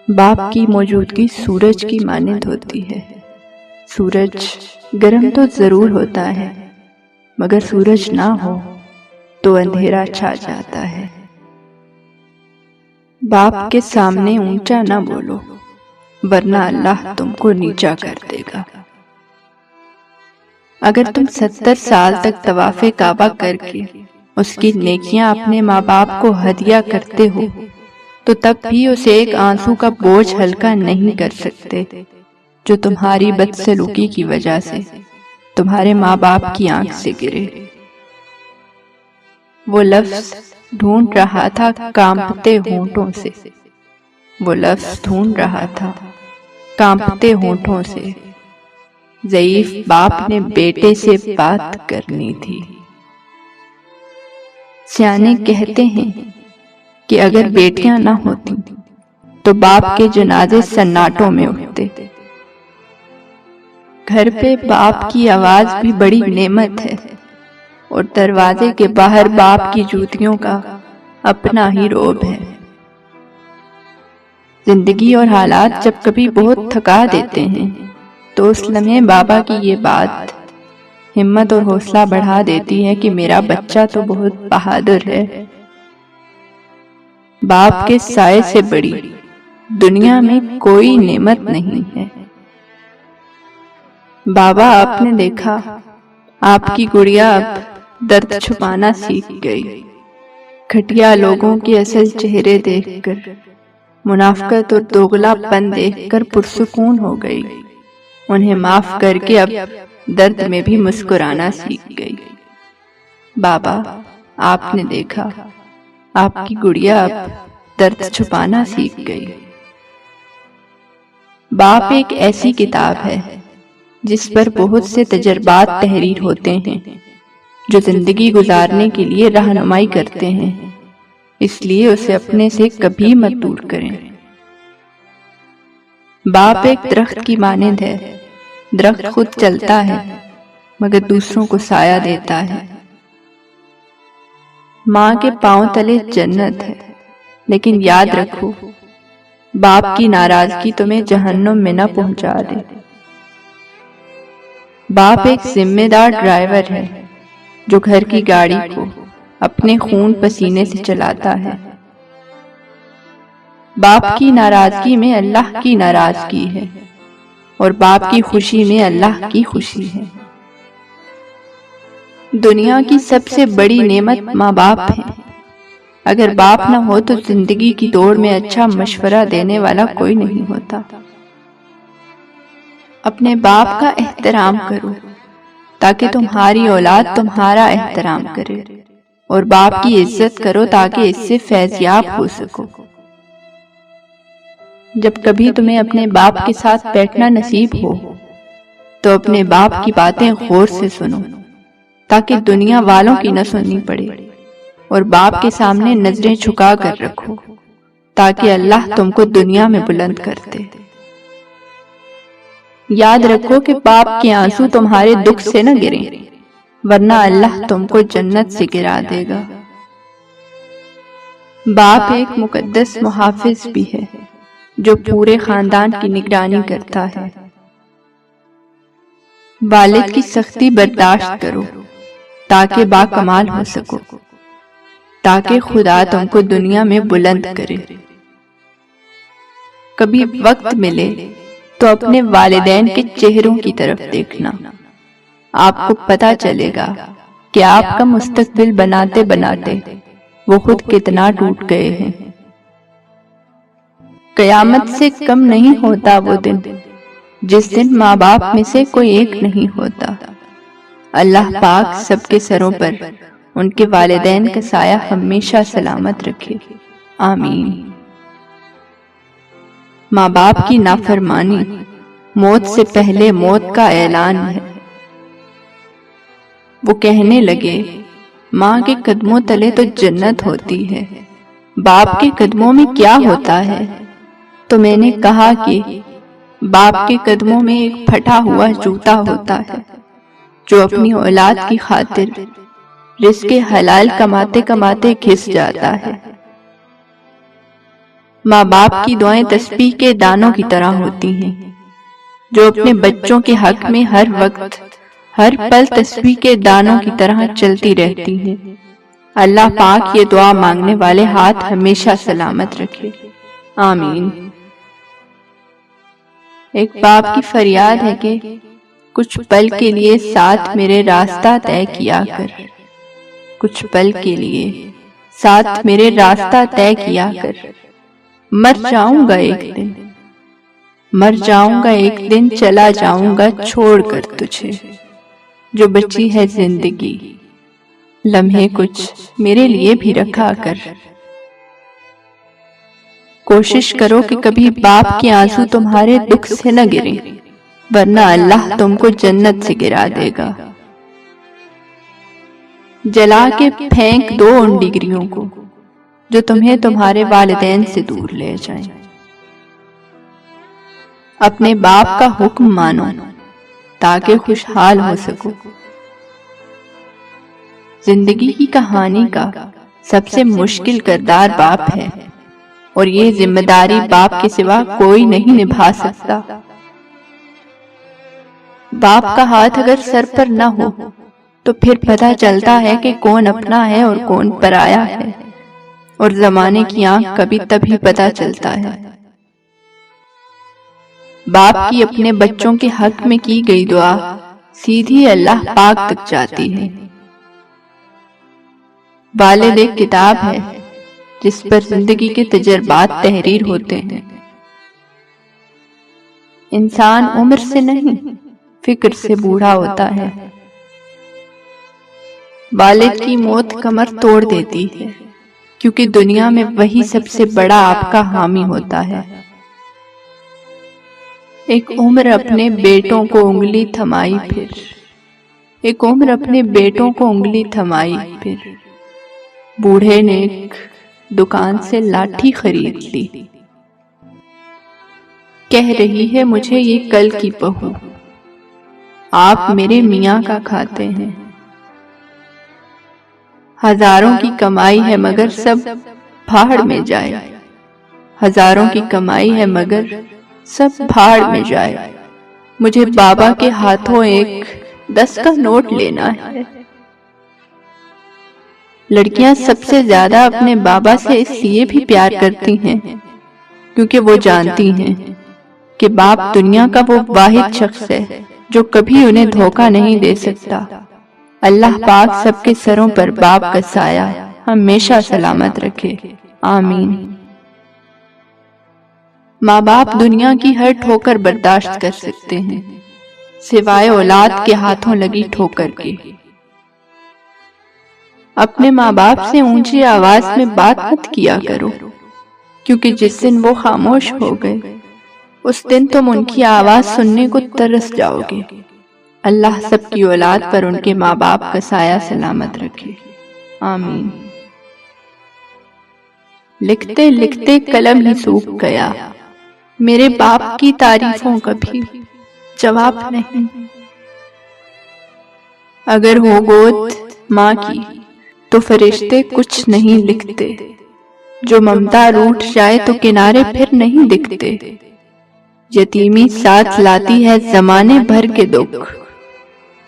باپ کی موجودگی سورج کی مانند ہوتی ہے۔ سورج گرم تو ضرور ہوتا ہے، مگر سورج نہ ہو تو اندھیرا چھا جاتا ہے۔ باپ کے سامنے اونچا نہ بولو، ورنہ اللہ تم کو نیچا کر دے گا۔ اگر تم 70 سال تک طواف کعبہ کر کے اس کی نیکیاں اپنے ماں باپ کو ہدیہ کرتے ہو تو تب بھی اسے ایک آنسو کا بوجھ ہلکا نہیں کر سکتے جو تمہاری بدسلوکی کی وجہ سے تمہارے ماں باپ کی آنکھ سے گرے۔ وہ لفظ ڈھونڈ رہا تھا کانپتے ہونٹوں سے، وہ لفظ ڈھونڈ رہا تھا کانپتے ہونٹوں سے۔ ضعیف باپ نے بیٹے سے بات کرنی تھی۔ سیانے کہتے ہیں کہ اگر بیٹیاں نہ ہوتی تو باپ کے جنازے سناٹوں میں اٹھتے۔ گھر پہ باپ کی آواز بھی بڑی نعمت ہے، اور دروازے کے باہر باپ کی جوتیوں کا اپنا ہی رعب ہے۔ زندگی اور حالات جب کبھی بہت تھکا دیتے ہیں تو اس لمحے بابا کی یہ بات ہمت اور حوصلہ بڑھا دیتی ہے کہ میرا بچہ تو بہت بہادر ہے۔ باپ کے سائے سے بڑی دنیا میں کوئی نعمت نہیں ہے۔ بابا آپ نے دیکھا آپ کی گڑیا اب درد چھپانا سیکھ گئی۔ گھٹیا لوگوں کے اصل چہرے دیکھ کر، منافقت اور دوغلا پن دیکھ کر پرسکون ہو گئی۔ انہیں معاف کر کے اب درد میں بھی مسکرانا سیکھ گئی۔ بابا آپ نے دیکھا آپ کی گڑیا اب درد چھپانا سیکھ گئی۔ باپ ایک ایسی کتاب ہے جس پر بہت سے تجربات تحریر ہوتے ہیں جو زندگی گزارنے کے لیے رہنمائی کرتے ہیں، اس لیے اسے اپنے سے کبھی مت دور کریں۔ باپ ایک درخت کی مانند ہے، درخت خود چلتا ہے مگر دوسروں کو سایہ دیتا ہے۔ ماں کے پاؤں تلے جنت ہے، لیکن یاد رکھو باپ کی ناراضگی تمہیں جہنم میں نہ پہنچا دے۔ باپ ایک ذمہ دار ڈرائیور ہے جو گھر کی گاڑی کو اپنے خون پسینے سے چلاتا ہے۔ باپ کی ناراضگی میں اللہ کی ناراضگی ہے، اور باپ کی خوشی میں اللہ کی خوشی ہے۔ دنیا کی سب سے بڑی نعمت ماں باپ ہے۔ اگر باپ نہ ہو تو زندگی کی دوڑ میں اچھا مشورہ دینے والا کوئی نہیں ہوتا۔ اپنے باپ کا احترام کرو تاکہ تمہاری اولاد تمہارا احترام کرے، اور باپ کی عزت کرو تاکہ اس سے فیضیاب ہو سکو۔ جب کبھی تمہیں اپنے باپ کے ساتھ بیٹھنا نصیب ہو تو اپنے باپ کی باتیں غور سے سنو تاکہ دنیا والوں کی نہ سننی پڑے، اور باپ کے سامنے نظریں جھکا کر رکھو تاکہ اللہ تم کو دنیا میں بلند کر دے۔ یاد رکھو کہ باپ کے آنسو تمہارے دکھ سے نہ گریں، ورنہ اللہ تم کو جنت سے گرا دے گا۔ باپ ایک مقدس محافظ بھی ہے جو پورے خاندان کی نگرانی کرتا ہے۔ والد کی سختی برداشت کرو تاکہ باکمال ہو سکو، تاکہ خدا تم کو دنیا میں بلند کرے۔ کبھی وقت ملے تو اپنے والدین کے چہروں کی طرف دیکھنا، آپ کو پتہ چلے گا کہ آپ کا مستقبل بناتے بناتے وہ خود کتنا ٹوٹ گئے ہیں۔ قیامت سے کم نہیں ہوتا وہ دن جس دن ماں باپ میں سے کوئی ایک نہیں ہوتا۔ اللہ پاک سب کے سروں پر ان کے والدین کا سایہ ہمیشہ سلامت رکھے، آمین۔ ماں باپ کی نافرمانی موت سے پہلے موت کا اعلان ہے۔ وہ کہنے لگے ماں کے قدموں تلے تو جنت ہوتی ہے، باپ کے قدموں میں کیا ہوتا ہے؟ تو میں نے کہا کہ باپ کے قدموں میں ایک پھٹا ہوا جوتا ہوتا ہے جو اپنی اولاد کی خاطر رزق حلال کماتے کماتے گھس جاتا ہے۔ ماں باپ کی دعائیں تسبیح کے دانوں کی طرح ہوتی ہیں جو اپنے بچوں کے حق میں ہر وقت ہر پل تسبیح کے دانوں کی طرح چلتی رہتی ہیں۔ اللہ پاک یہ دعا مانگنے والے ہاتھ ہمیشہ سلامت رکھے، آمین۔ ایک باپ کی فریاد ہے کہ کچھ پل کے لیے ساتھ میرے راستہ طے کیا کر، کچھ پل کے لیے ساتھ میرے راستہ طے کیا کر، مر جاؤں گا ایک دن، مر جاؤں گا ایک دن، چلا جاؤں گا چھوڑ کر تجھے، جو بچی ہے زندگی لمحے کچھ میرے لیے بھی رکھا کر۔ کوشش کرو کہ کبھی باپ کے آنسو تمہارے دکھ سے نہ گریں، ورنہ اللہ تم کو جنت سے گرا دے گا۔ جلا کے پھینک دو ان ڈگریوں کو جو تمہیں تمہارے والدین سے دور لے جائیں۔ اپنے باپ کا حکم مانو تاکہ خوشحال ہو سکو۔ زندگی کی کہانی کا سب سے مشکل کردار باپ ہے، اور یہ ذمہ داری باپ کے سوا کوئی نہیں نبھا سکتا۔ باپ کا ہاتھ اگر سر پر نہ ہو تو پھر پتہ چلتا ہے کہ کون اپنا ہے اور کون پرایا ہے، اور زمانے کی آنکھ کبھی تبھی پتہ چلتا ہے۔ باپ کی اپنے بچوں کے حق میں کی گئی دعا سیدھی اللہ پاک تک جاتی ہے۔ والد ایک کتاب ہے جس پر زندگی کے تجربات تحریر ہوتے ہیں۔ انسان عمر سے نہیں، فکر سے بوڑھا ہوتا ہے۔ والد کی موت کمر توڑ دیتی ہے، کیونکہ دنیا میں وہی سب سے بڑا آپ کا حامی ہوتا ہے۔ ایک عمر اپنے بیٹوں کو انگلی تھمائی پھر، ایک عمر اپنے بیٹوں کو انگلی تھمائی پھر، بوڑھے نے ایک دکان سے لاٹھی خرید لی۔ کہہ رہی ہے مجھے یہ کل کی بہو، آپ میرے میاں کا کھاتے ہیں۔ ہزاروں کی کمائی ہے مگر سب بھاڑ میں جائے، ہزاروں کی کمائی ہے مگر سب بھاڑ میں جائے، مجھے بابا کے ہاتھوں ایک 10 کا نوٹ لینا ہے۔ لڑکیاں سب سے زیادہ اپنے بابا سے اس لیے بھی پیار کرتی ہیں کیونکہ وہ جانتی ہیں کہ باپ دنیا کا وہ واحد شخص ہے جو کبھی انہیں دھوکہ نہیں دے سکتا۔ اللہ پاک سب کے سروں پر باپ کا سایہ ہمیشہ سلامت رکھے، آمین۔ ماں باپ دنیا کی ہر ٹھوکر برداشت کر سکتے ہیں سوائے اولاد کے ہاتھوں لگی ٹھوکر کے۔ اپنے ماں باپ سے اونچی آواز میں بات مت کیا کرو، کیونکہ جس دن وہ خاموش ہو گئے اس دن تم ان کی آواز سننے کو ترس جاؤ گے۔ اللہ سب کی اولاد پر ان کے ماں باپ کا سایہ سلامت رکھے، آمین۔ لکھتے لکھتے قلم ہی سوکھ گیا، میرے باپ کی تعریفوں کا بھی جواب نہیں۔ اگر ہو گود ماں کی تو فرشتے کچھ نہیں لکھتے، جو ممتا روٹھ جائے تو کنارے پھر نہیں دکھتے۔ یتیمی ساتھ لاتی ہے زمانے بھر کے دکھ،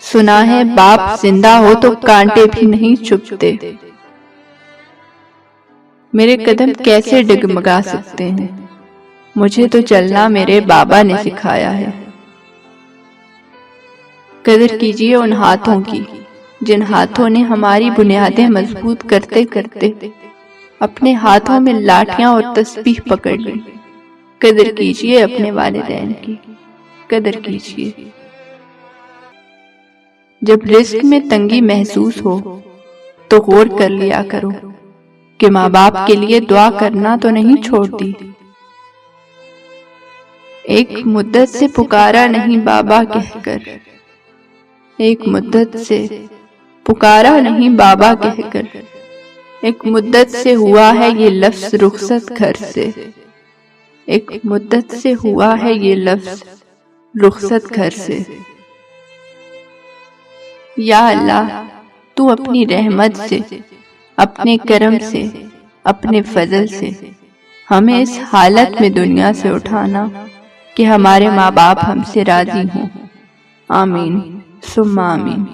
سنا ہے باپ زندہ ہو تو کانٹے بھی نہیں چبھتے۔ میرے قدم کیسے ڈگمگا سکتے ہیں، مجھے تو چلنا میرے بابا نے سکھایا ہے۔ قدر کیجیے ان ہاتھوں کی جن ہاتھوں نے ہماری بنیادیں مضبوط کرتے کرتے اپنے ہاتھوں میں لاٹھیاں اور تسبیح پکڑ لی۔ قدر کیجیے اپنے والدین کی، قدر کیجیے۔ جب رزق میں تنگی محسوس ہو تو غور کر لیا کرو کہ ماں باپ کے لیے دعا کرنا تو نہیں چھوڑ دی۔ ایک مدت سے پکارا نہیں بابا کہہ کر، ایک مدت سے پکارا نہیں بابا کہہ کر، ایک مدت سے ہوا ہے یہ لفظ رخصت گھر سے، ایک مدت سے ہوا ہے یہ لفظ رخصت گھر سے۔ یا اللہ تو اپنی رحمت سے، اپنے کرم سے، اپنے فضل سے ہمیں اس حالت میں دنیا سے اٹھانا کہ ہمارے ماں باپ ہم سے راضی ہوں۔ آمین ثم آمین۔